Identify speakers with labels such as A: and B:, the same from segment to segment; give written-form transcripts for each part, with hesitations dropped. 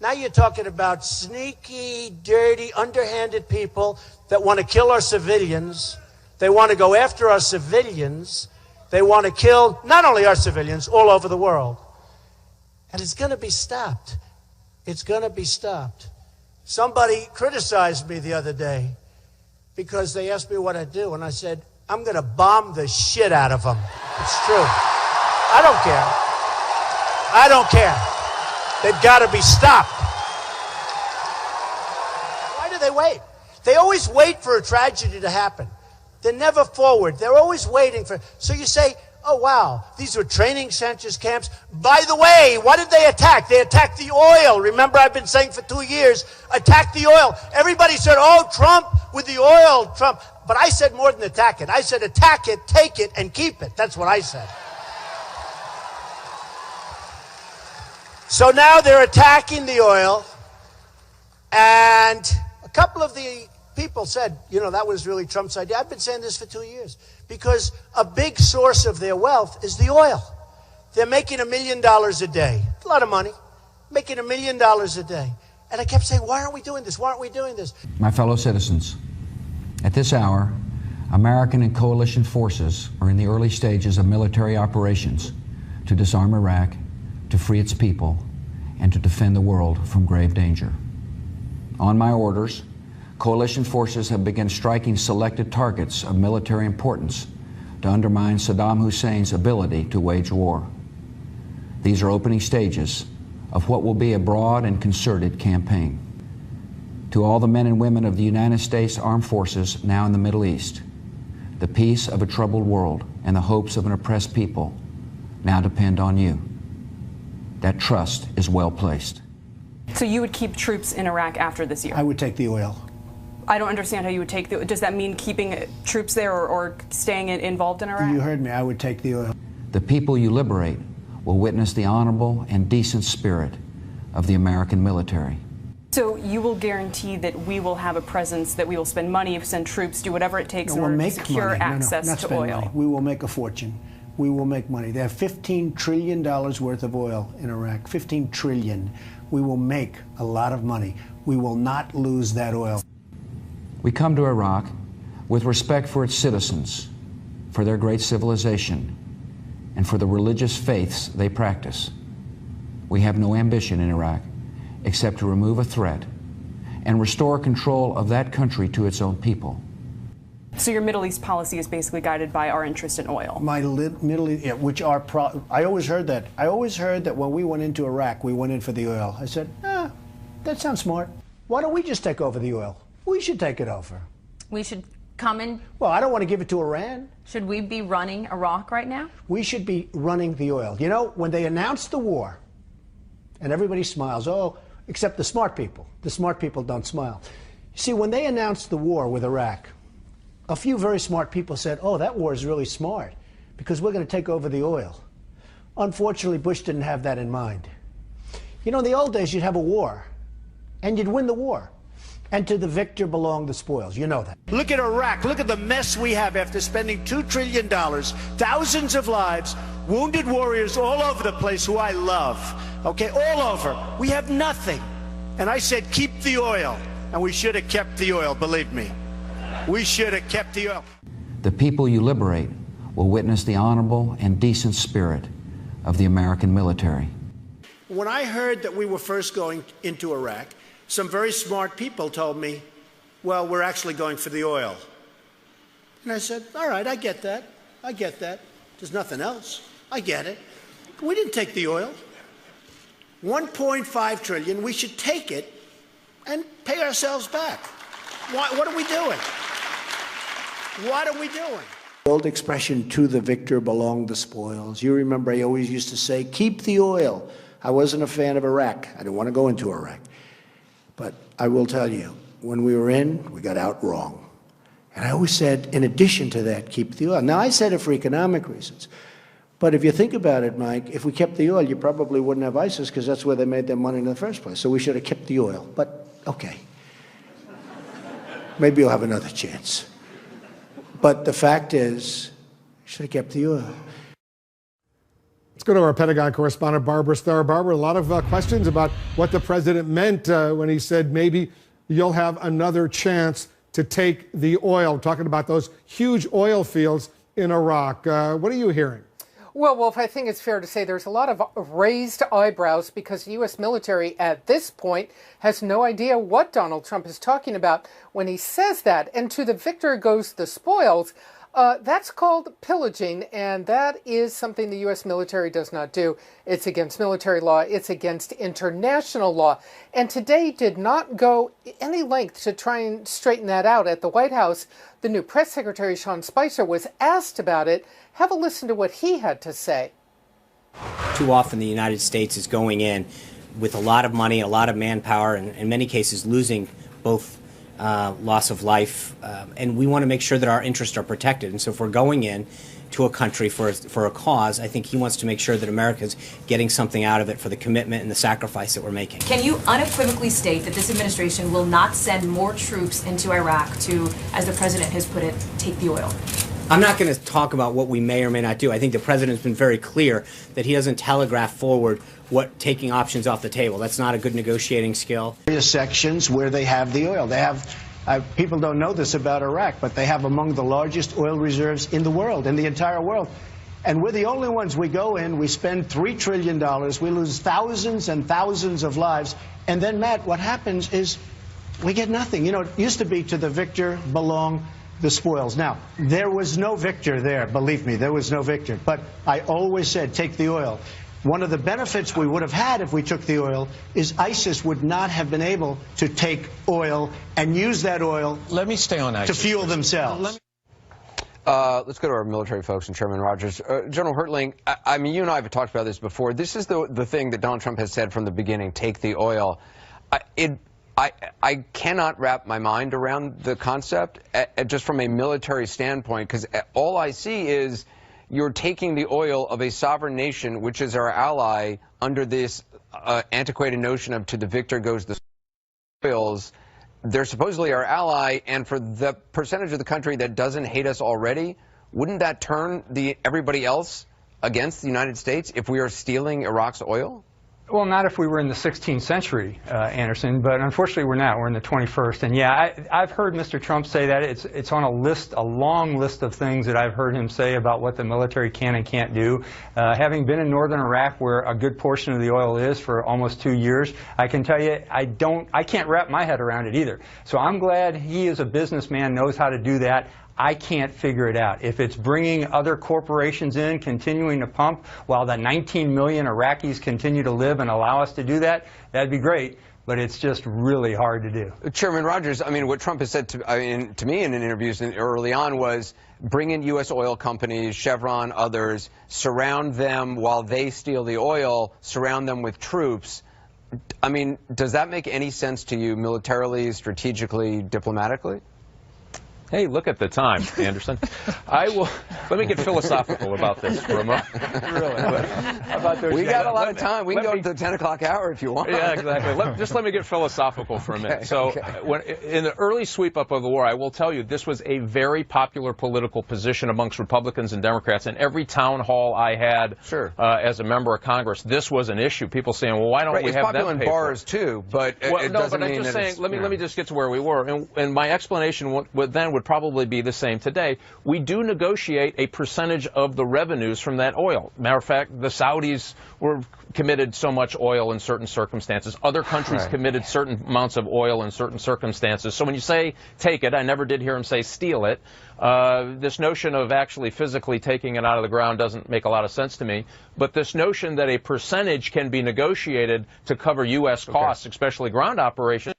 A: Now you're talking about sneaky, dirty, underhanded people that want to kill our civilians. They want to go after our civilians. They want to kill not only our civilians, all over the world. And it's going to be stopped. It's going to be stopped. Somebody criticized me the other day because they asked me what I do. And I said, I'm going to bomb the shit out of them. It's true. I don't care. I don't care. They've got to be stopped. Why do they wait? They always wait for a tragedy to happen. They're never forward. They're always waiting for. So you say, oh, wow, these were training centers, camps. By the way, what did they attack? They attacked the oil. Remember, I've been saying for 2 years, attack the oil. Everybody said, oh, Trump with the oil, Trump. But I said more than attack it. I said attack it, take it, and keep it. That's what I said. So now they're attacking the oil. And a couple of the people said, you know, that was really Trump's idea. I've been saying this for 2 years. Because a big source of their wealth is the oil. They're making $1 million a day. A lot of money. Making $1 million a day. And I kept saying, why aren't we doing this? Why aren't we doing this?
B: My fellow citizens, at this hour, American and coalition forces are in the early stages of military operations to disarm Iraq, to free its people, and to defend the world from grave danger. On my orders, coalition forces have begun striking selected targets of military importance to undermine Saddam Hussein's ability to wage war. These are opening stages of what will be a broad and concerted campaign. To all the men and women of the United States Armed Forces now in the Middle East, the peace of a troubled world and the hopes of an oppressed people now depend on you. That trust is well placed.
C: So you would keep troops in Iraq after this year?
D: I would take the oil.
C: I don't understand how you would take the. Does that mean keeping troops there or staying involved in Iraq?
D: You heard me. I would take the oil.
B: The people you liberate will witness the honorable and decent spirit of the American military.
C: So you will guarantee that we will have a presence, that we will spend money, send troops, do whatever it takes in order to secure access to oil?
D: Money. We will make a fortune. We will make money. They have $15 trillion worth of oil in Iraq. $15 trillion. We will make a lot of money. We will not lose that oil.
B: We come to Iraq with respect for its citizens, for their great civilization, and for the religious faiths they practice. We have no ambition in Iraq except to remove a threat and restore control of that country to its own people.
C: So your Middle East policy is basically guided by our interest in oil?
D: My Middle East, I always heard that. I always heard that when we went into Iraq, we went in for the oil. I said, that sounds smart. Why don't we just take over the oil? We should take it over.
E: We should come in.
D: Well, I don't want to give it to Iran.
E: Should we be running Iraq right now?
D: We should be running the oil. You know, when they announced the war, and everybody smiles, oh, except the smart people. The smart people don't smile. See, when they announced the war with Iraq, a few very smart people said, oh, that war is really smart because we're going to take over the oil. Unfortunately, Bush didn't have that in mind. You know, in the old days, you'd have a war, and you'd win the war. And to the victor belong the spoils. You know that. Look at Iraq. Look at the mess we have after spending $2 trillion, thousands of lives, wounded warriors all over the place who I love. Okay, all over. We have nothing. And I said, keep the oil. And we should have kept the oil, believe me. We should have kept the oil.
B: The people you liberate will witness the honorable and decent spirit of the American military.
D: When I heard that we were first going into Iraq, some very smart people told me, well, we're actually going for the oil. And I said, all right, I get that. I get that. There's nothing else. I get it. We didn't take the oil. 1.5 trillion, we should take it and pay ourselves back. What are we doing? What are we doing? The old expression, to the victor belong the spoils. You remember I always used to say, keep the oil. I wasn't a fan of Iraq. I didn't want to go into Iraq. But I will tell you, when we were in, we got out wrong. And I always said, in addition to that, keep the oil. Now, I said it for economic reasons. But if you think about it, Mike, if we kept the oil, you probably wouldn't have ISIS because that's where they made their money in the first place. So we should have kept the oil. But, okay. Maybe you'll have another chance. But the fact is, should have kept the oil.
F: go to our Pentagon correspondent, Barbara Starr. Barbara, a lot of questions about what the president meant when he said maybe you'll have another chance to take the oil, talking about those huge oil fields in Iraq. What are you hearing?
G: Well, Wolf, I think it's fair to say there's a lot of raised eyebrows because the U.S. military at this point has no idea what Donald Trump is talking about when he says that. And to the victor goes the spoils. That's called pillaging, and that is something the U.S. military does not do. It's against military law. It's against international law. And today did not go any length to try and straighten that out. At the White House, the new press secretary, Sean Spicer, was asked about it. Have a listen to what he had to say.
H: Too often the United States is going in with a lot of money, a lot of manpower, and in many cases losing both loss of life, and we want to make sure that our interests are protected. And so if we're going in to a country for a cause, I think he wants to make sure that America's getting something out of it for the commitment and the sacrifice that we're making.
I: Can you unequivocally state that this administration will not send more troops into Iraq to, as the president has put it, take the oil?
H: I'm not going to talk about what we may or may not do. I think the president's been very clear that he doesn't telegraph forward what taking options off the table. That's not a good negotiating skill.
D: Various sections where they have the oil. They have, people don't know this about Iraq, but they have among the largest oil reserves in the world, in the entire world. And we're the only ones. We go in, we spend $3 trillion, we lose thousands and thousands of lives, and then, Matt, what happens is we get nothing. You know, it used to be to the victor belong the spoils. Now, there was no victor there, believe me, there was no victor. But I always said, take the oil. One of the benefits we would have had if we took the oil is ISIS would not have been able to take oil and use that oil to fuel themselves.
J: Let's go to our military folks and Chairman Rogers. General Hertling, I mean, you and I have talked about this before. This is the thing that Donald Trump has said from the beginning, take the oil. I cannot wrap my mind around the concept just from a military standpoint, because all I see is you're taking the oil of a sovereign nation, which is our ally, under this antiquated notion of to the victor goes the spoils. They're supposedly our ally, and for the percentage of the country that doesn't hate us already, wouldn't that turn everybody else against the United States if we are stealing Iraq's oil?
K: Well, not if we were in the 16th century, Anderson, but unfortunately we're not. We're in the 21st. And yeah, I've heard Mr. Trump say that. It's on a long list of things that I've heard him say about what the military can and can't do. Having been in northern Iraq, where a good portion of the oil is for almost 2 years, I can tell you I can't wrap my head around it either. So I'm glad he, as a businessman, knows how to do that. I can't figure it out. If it's bringing other corporations in, continuing to pump, while the 19 million Iraqis continue to live and allow us to do that, that'd be great. But it's just really hard to do.
J: Chairman Rogers, I mean, what Trump has said to me in interviews early on was bring in U.S. oil companies, Chevron, others, surround them while they steal the oil, surround them with troops. I mean, does that make any sense to you militarily, strategically, diplomatically?
L: Hey, look at the time, Anderson. Let me get philosophical about this for a moment.
J: Really? We got a lot of time. We can go to the 10 o'clock hour if you want.
L: Yeah, exactly. Just let me get philosophical for a minute. In the early sweep-up of the war, I will tell you, this was a very popular political position amongst Republicans and Democrats. In every town hall I had as a member of Congress, this was an issue. People saying, well, why don't we have that?
J: It's popular in bars, too, but it doesn't mean that it's...
L: Let me just get to where we were. And my explanation would probably be the same today. We do negotiate a percentage of the revenues from that oil. Matter of fact, the Saudis were committed so much oil in certain circumstances. Other countries committed certain amounts of oil in certain circumstances. So when you say take it, I never did hear him say steal it. This notion of actually physically taking it out of the ground doesn't make a lot of sense to me. But this notion that a percentage can be negotiated to cover U.S. costs, especially ground operations,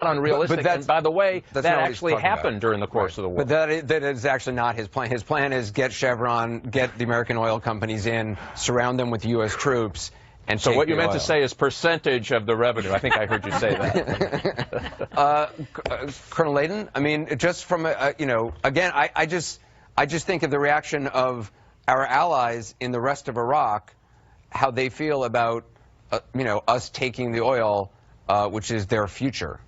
L: unrealistic. And by the way, that actually happened during the course of the war.
J: But that is actually not his plan. His plan is get Chevron, get the American oil companies in, surround them with U.S. troops, and
L: so what you meant to say is percentage of the revenue. I think I heard you say that.
J: Colonel Layden, I mean, just from again, I just think of the reaction of our allies in the rest of Iraq, how they feel about us taking the oil, which is their future.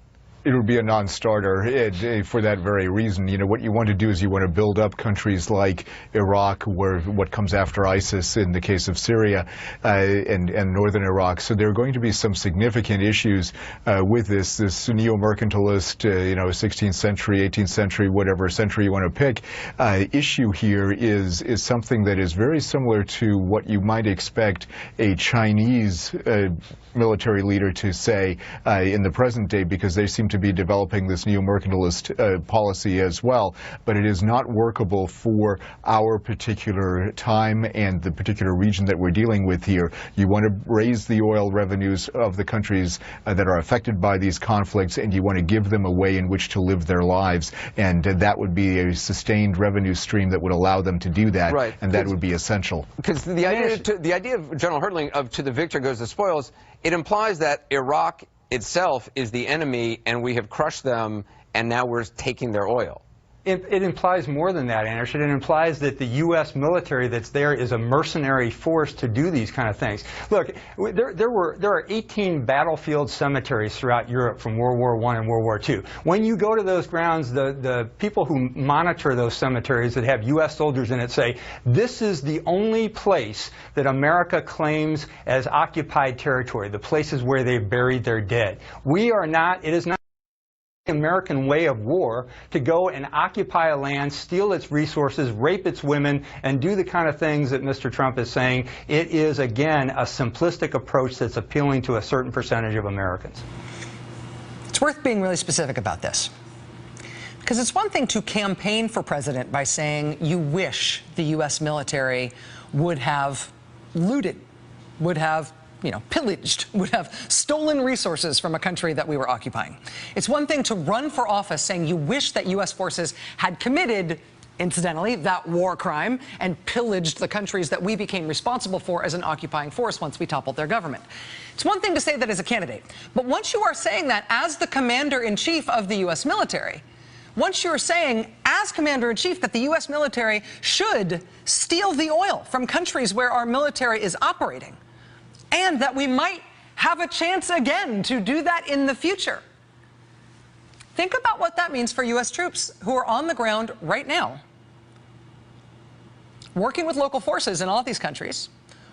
M: It would be a non-starter for that very reason. You know, what you want to do is you want to build up countries like Iraq, where what comes after ISIS in the case of Syria, and northern Iraq. So there are going to be some significant issues with this neo-mercantilist, 16th century, 18th century, whatever century you want to pick, issue here is something that is very similar to what you might expect a Chinese military leader to say in the present day, because they seem to be developing this neo-mercantilist policy as well. But it is not workable for our particular time and the particular region that we're dealing with here. You want to raise the oil revenues of the countries that are affected by these conflicts, and you want to give them a way in which to live their lives. And that would be a sustained revenue stream that would allow them to do that, right. And that would be essential.
J: Because the idea of General Hertling of to the victor goes the spoils, it implies that Iraq itself is the enemy and we have crushed them and now we're taking their oil.
K: It implies more than that, Anderson. It implies that the U.S. military that's there is a mercenary force to do these kind of things. Look, there are 18 battlefield cemeteries throughout Europe from World War I and World War II. When you go to those grounds, the people who monitor those cemeteries that have U.S. soldiers in it say, this is the only place that America claims as occupied territory, the places where they buried their dead. We are not, it is not American way of war to go and occupy a land, steal its resources, rape its women, and do the kind of things that Mr. Trump is saying. It is, again, a simplistic approach that's appealing to a certain percentage of Americans.
N: It's worth being really specific about this, because it's one thing to campaign for president by saying you wish the U.S. military would have looted, would have pillaged, would have stolen resources from a country that we were occupying. It's one thing to run for office saying you wish that U.S. forces had committed, incidentally, that war crime and pillaged the countries that we became responsible for as an occupying force once we toppled their government. It's one thing to say that as a candidate, but once you are saying that as the commander-in-chief of the U.S. military, once you're saying, as commander-in-chief, that the U.S. military should steal the oil from countries where our military is operating, and that we might have a chance again to do that in the future. Think about what that means for U.S. troops who are on the ground right now, working with local forces in all of these countries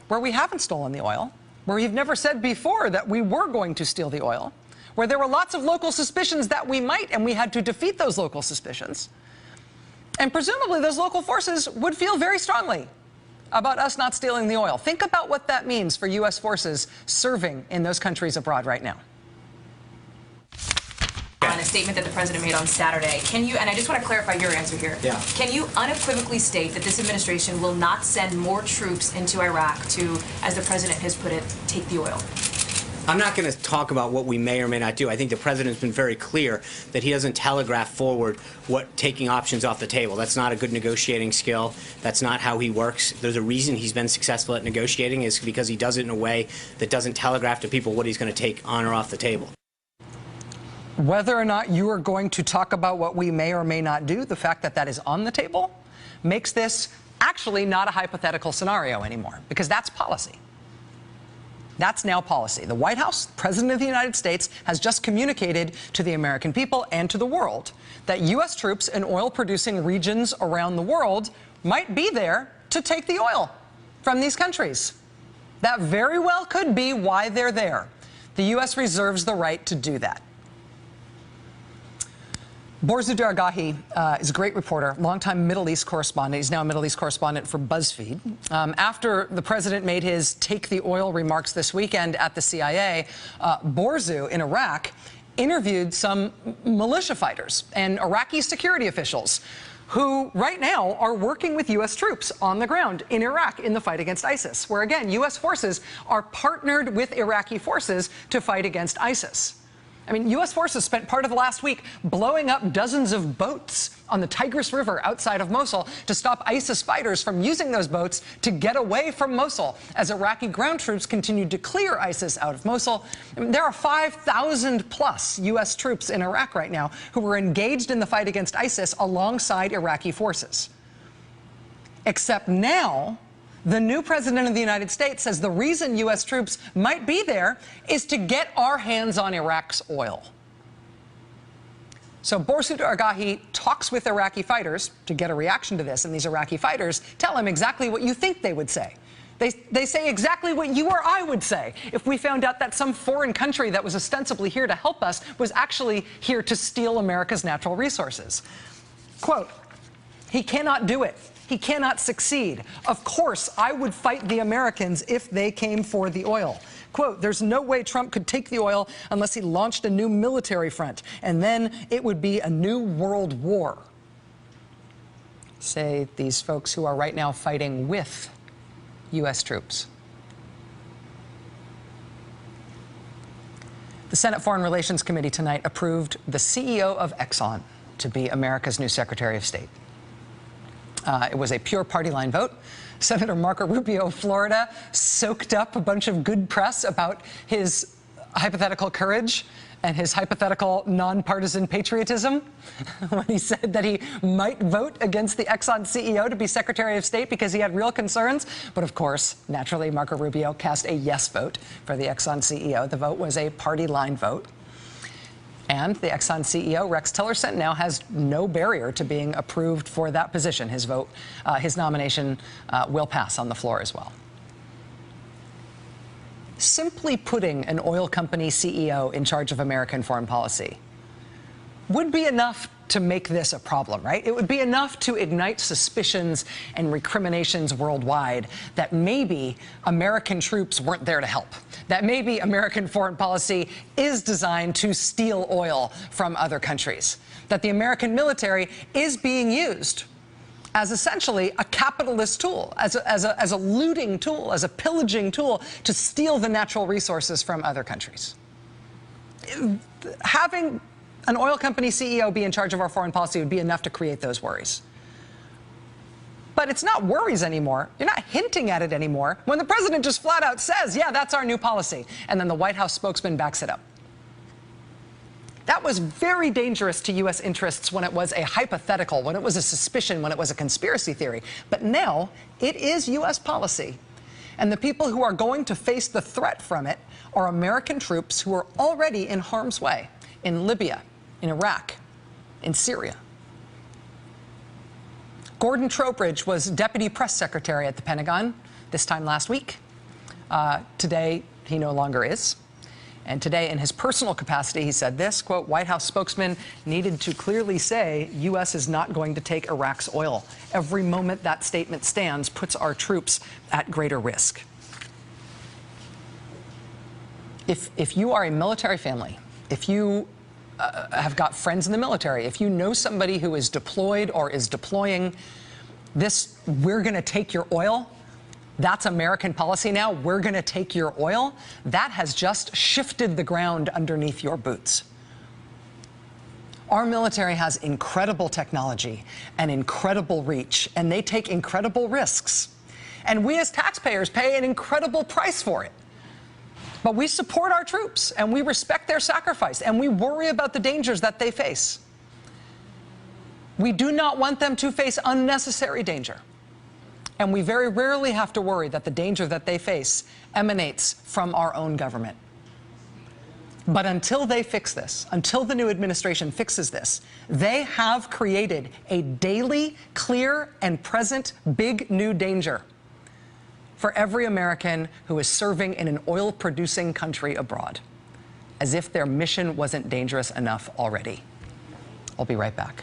N: where we haven't stolen the oil, where we've never said before that we were going to steal the oil, where there were lots of local suspicions that we might, and we had to defeat those local suspicions. And presumably those local forces would feel very strongly about us not stealing the oil. Think about what that means for U.S. forces serving in those countries abroad right now.
I: On a statement that the president made on Saturday, can you, and I just want to clarify your answer here, can you unequivocally state that this administration will not send more troops into Iraq to, as the president has put it, take the oil?
H: I'm not going to talk about what we may or may not do. I think the president's been very clear that he doesn't telegraph forward what taking options off the table. That's not a good negotiating skill. That's not how he works. There's a reason he's been successful at negotiating, is because he does it in a way that doesn't telegraph to people what he's going to take on or off the table.
N: Whether or not you are going to talk about what we may or may not do, the fact that that is on the table makes this actually not a hypothetical scenario anymore, because that's policy. That's now policy. The White House, the President of the United States, has just communicated to the American people and to the world that U.S. troops in oil-producing regions around the world might be there to take the oil from these countries. That very well could be why they're there. The U.S. reserves the right to do that. Borzu Dargahi is a great reporter, longtime Middle East correspondent. He's now a Middle East correspondent for BuzzFeed. After the president made his take the oil remarks this weekend at the CIA, Borzu in Iraq interviewed some militia fighters and Iraqi security officials who right now are working with U.S. troops on the ground in Iraq in the fight against ISIS, where, again, U.S. forces are partnered with Iraqi forces to fight against ISIS. I mean, U.S. forces spent part of the last week blowing up dozens of boats on the Tigris River outside of Mosul to stop ISIS fighters from using those boats to get away from Mosul as Iraqi ground troops continued to clear ISIS out of Mosul. I mean, there are 5,000 plus U.S. troops in Iraq right now who are engaged in the fight against ISIS alongside Iraqi forces. Except now, the new president of the United States says the reason U.S. troops might be there is to get our hands on Iraq's oil. So Borsut Argahi talks with Iraqi fighters to get a reaction to this, and these Iraqi fighters tell him exactly what you think they would say. They say exactly what you or I would say if we found out that some foreign country that was ostensibly here to help us was actually here to steal America's natural resources. Quote, "He cannot do it. He cannot succeed. Of course, I would fight the Americans if they came for the oil. Quote, there's no way Trump could take the oil unless he launched a new military front, and then it would be a new world war." Say these folks who are right now fighting with U.S. troops. The Senate Foreign Relations Committee tonight approved the CEO of Exxon to be America's new Secretary of State. It was a pure party line vote. Senator Marco Rubio of Florida soaked up a bunch of good press about his hypothetical courage and his hypothetical nonpartisan patriotism when he said that he might vote against the Exxon CEO to be Secretary of State because he had real concerns. But of course, naturally, Marco Rubio cast a yes vote for the Exxon CEO. The vote was a party line vote. And the Exxon CEO, Rex Tillerson, now has no barrier to being approved for that position. His vote, his nomination will pass on the floor as well. Simply putting an oil company CEO in charge of American foreign policy would be enough to make this a problem, right? It would be enough to ignite suspicions and recriminations worldwide that maybe American troops weren't there to help, that maybe American foreign policy is designed to steal oil from other countries, that the American military is being used as essentially a capitalist tool, as a looting tool, as a pillaging tool to steal the natural resources from other countries. Having an oil company CEO be in charge of our foreign policy would be enough to create those worries. But it's not worries anymore. You're not hinting at it anymore when the president just flat out says, yeah, that's our new policy, and then the White House spokesman backs it up. That was very dangerous to U.S. interests when it was a hypothetical, when it was a suspicion, when it was a conspiracy theory. But now it is U.S. policy. And the people who are going to face the threat from it are American troops who are already in harm's way in Libya, in Iraq, in Syria. Gordon Trowbridge was deputy press secretary at the Pentagon this time last week. Today, he no longer is. And today, in his personal capacity, he said this, quote, White House spokesman needed to clearly say U.S. is not going to take Iraq's oil. Every moment that statement stands puts our troops at greater risk. If you are a military family, if you have got friends in the military, if you know somebody who is deployed or is deploying, this, we're going to take your oil, that's American policy now, we're going to take your oil, that has just shifted the ground underneath your boots. Our military has incredible technology and incredible reach, and they take incredible risks. And we as taxpayers pay an incredible price for it. But we support our troops, and we respect their sacrifice, and we worry about the dangers that they face. We do not want them to face unnecessary danger. And we very rarely have to worry that the danger that they face emanates from our own government. But until they fix this, until the new administration fixes this, they have created a daily, clear, and present big new danger for every American who is serving in an oil-producing country abroad, as if their mission wasn't dangerous enough already. I'll be right back.